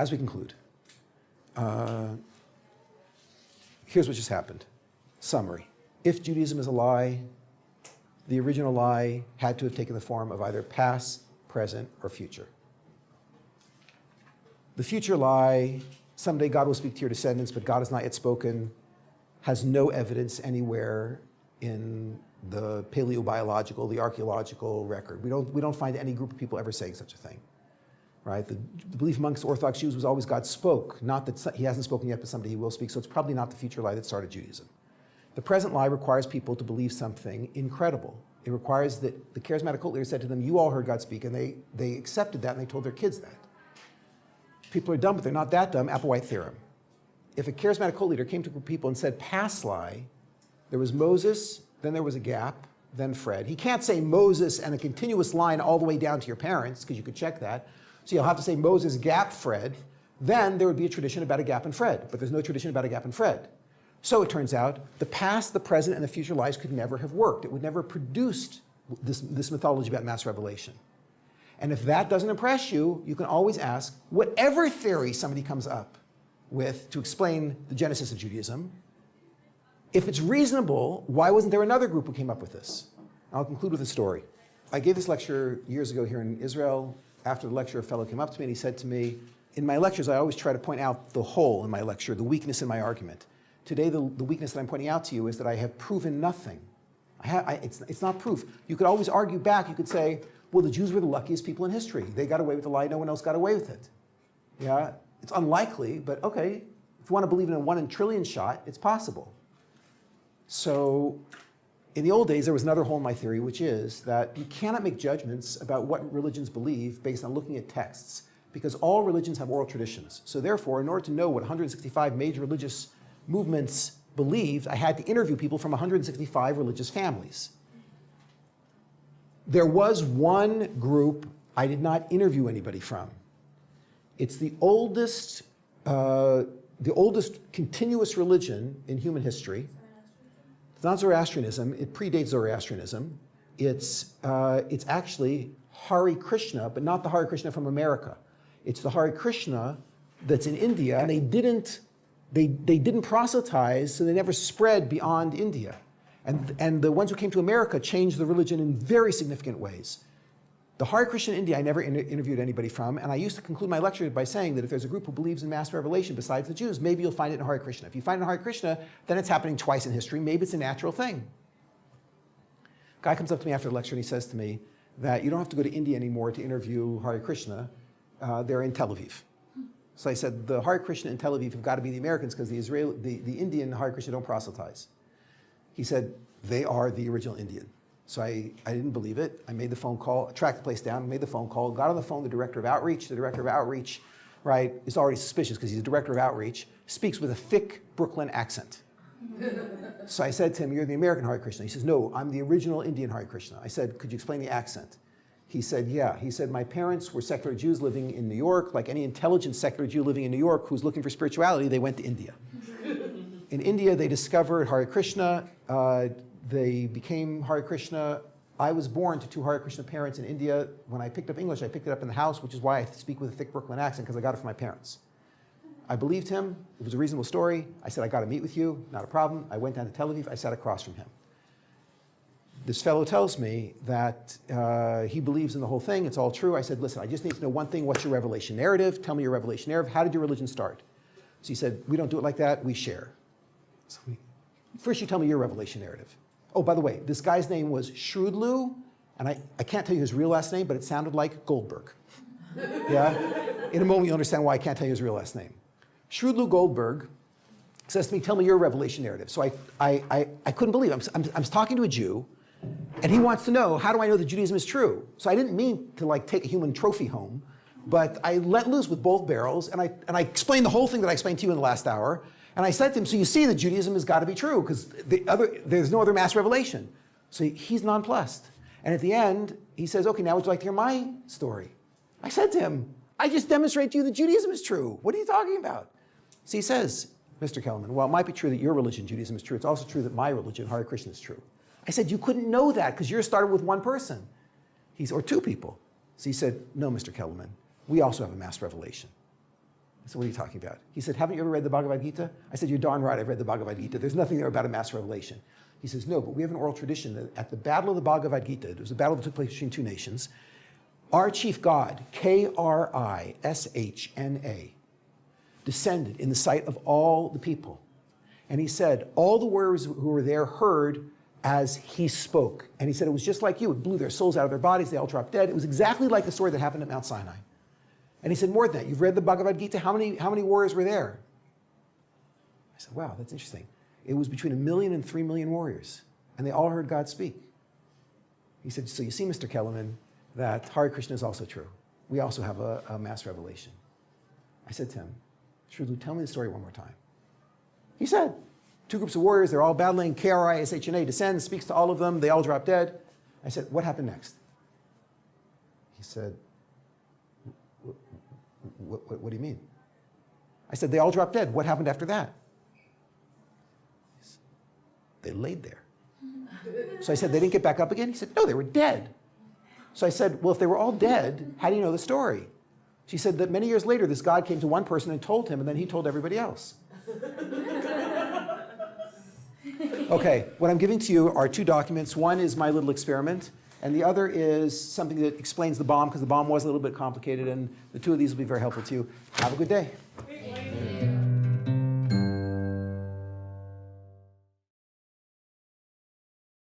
as we conclude, here's what just happened. Summary. If Judaism is a lie, the original lie had to have taken the form of either past, present, or future. The future lie, someday God will speak to your descendants, but God has not yet spoken, has no evidence anywhere in the paleobiological, the archaeological record. We don't find any group of people ever saying such a thing, right? The belief amongst Orthodox Jews was always God spoke, not that he hasn't spoken yet, but someday he will speak, so it's probably not the future lie that started Judaism. The present lie requires people to believe something incredible. It requires that the charismatic cult leader said to them, you all heard God speak, and they accepted that and they told their kids that. People are dumb, but they're not that dumb. Applewhite theorem. If a charismatic cult leader came to a group of people and said past lie, there was Moses, then there was a gap, then Fred. He can't say Moses and a continuous line all the way down to your parents, because you could check that. So you'll have to say Moses, gap, Fred. Then there would be a tradition about a gap in Fred, but there's no tradition about a gap in Fred. So it turns out the past, the present, and the future lies could never have worked. It would never have produced this mythology about mass revelation. And if that doesn't impress you, you can always ask whatever theory somebody comes up with to explain the genesis of Judaism. If it's reasonable, why wasn't there another group who came up with this? I'll conclude with a story. I gave this lecture years ago here in Israel. After the lecture, a fellow came up to me and he said to me, in my lectures, I always try to point out the hole in my lecture, the weakness in my argument. Today, the weakness that I'm pointing out to you is that I have proven nothing. It's not proof. You could always argue back. You could say, well, the Jews were the luckiest people in history. They got away with the lie. No one else got away with it. Yeah, it's unlikely, but okay. If you want to believe in a 1 in a trillion shot, it's possible. So in the old days, there was another hole in my theory, which is that you cannot make judgments about what religions believe based on looking at texts, because all religions have oral traditions. So therefore, in order to know what 165 major religious movements believed, I had to interview people from 165 religious families. There was one group I did not interview anybody from. It's the oldest continuous religion in human history. It's not Zoroastrianism. It predates Zoroastrianism. It's actually Hare Krishna, but not the Hare Krishna from America. It's the Hare Krishna that's in India, and they didn't proselytize, so they never spread beyond India. And the ones who came to America changed the religion in very significant ways. The Hare Krishna in India, I never interviewed anybody from, and I used to conclude my lecture by saying that if there's a group who believes in mass revelation besides the Jews, maybe you'll find it in Hare Krishna. If you find it in Hare Krishna, then it's happening twice in history. Maybe it's a natural thing. A guy comes up to me after the lecture and he says to me that you don't have to go to India anymore to interview Hare Krishna. They're in Tel Aviv. So I said, the Hare Krishna in Tel Aviv have got to be the Americans because the Indian Hare Krishna don't proselytize. He said, they are the original Indian. So I didn't believe it. I made the phone call, tracked the place down, made the phone call, got on the phone with the director of outreach. The director of outreach, right, is already suspicious because he's a director of outreach, speaks with a thick Brooklyn accent. So I said to him, you're the American Hare Krishna. He says, no, I'm the original Indian Hare Krishna. I said, could you explain the accent? He said, yeah. He said, my parents were secular Jews living in New York. Like any intelligent secular Jew living in New York who's looking for spirituality, they went to India. In India, they discovered Hare Krishna. They became Hare Krishna. I was born to 2 Hare Krishna parents in India. When I picked up English, I picked it up in the house, which is why I speak with a thick Brooklyn accent, because I got it from my parents. I believed him. It was a reasonable story. I said, I got to meet with you. Not a problem. I went down to Tel Aviv. I sat across from him. This fellow tells me that he believes in the whole thing. It's all true. I said, listen, I just need to know one thing. What's your revelation narrative? Tell me your revelation narrative. How did your religion start? So he said, we don't do it like that. We share. So first, you tell me your revelation narrative. Oh, by the way, this guy's name was Shrewdloo, and I can't tell you his real last name, but it sounded like Goldberg. Yeah? In a moment, you'll understand why I can't tell you his real last name. Shrewdloo Goldberg says to me, tell me your revelation narrative. So I couldn't believe it. I'm talking to a Jew, and he wants to know, how do I know that Judaism is true? So I didn't mean to take a human trophy home, but I let loose with both barrels, and I explained the whole thing that I explained to you in the last hour. And I said to him, so you see that Judaism has got to be true, because there's no other mass revelation. So he's nonplussed. And at the end, he says, okay, now would you like to hear my story? I said to him, I just demonstrated to you that Judaism is true. What are you talking about? So he says, Mr. Kelemen, well, it might be true that your religion, Judaism, is true. It's also true that my religion, Hare Krishna, is true. I said, you couldn't know that because yours started with one person. Or 2 people. So he said, no, Mr. Kelemen, we also have a mass revelation. said, what are you talking about? He said, haven't you ever read the Bhagavad Gita? I said, you're darn right, I've read the Bhagavad Gita. There's nothing there about a mass revelation. He says, no, but we have an oral tradition that at the Battle of the Bhagavad Gita, it was a battle that took place between two nations, our chief god, Krishna, descended in the sight of all the people. And he said, all the warriors who were there heard as he spoke. And he said, it was just like you. It blew their souls out of their bodies. They all dropped dead. It was exactly like the story that happened at Mount Sinai. And he said, more than that, you've read the Bhagavad Gita? How many warriors were there? I said, wow, that's interesting. It was between 1 million and 3 million warriors. And they all heard God speak. He said, so you see, Mr. Kelemen, that Hare Krishna is also true. We also have a mass revelation. I said to him, Shrilu, tell me the story one more time. He said, two groups of warriors, they're all battling. Krishna descends, speaks to all of them. They all drop dead. I said, what happened next? He said, what do you mean? I said, they all dropped dead. What happened after that? He said, they laid there. So I said, they didn't get back up again? He said, no, they were dead. So I said, well, if they were all dead, how do you know the story? She said that many years later, this God came to one person and told him, and then he told everybody else. Okay, what I'm giving to you are two documents. One is my little experiment, and the other is something that explains the bomb, because the bomb was a little bit complicated, and the two of these will be very helpful to you. Have a good day.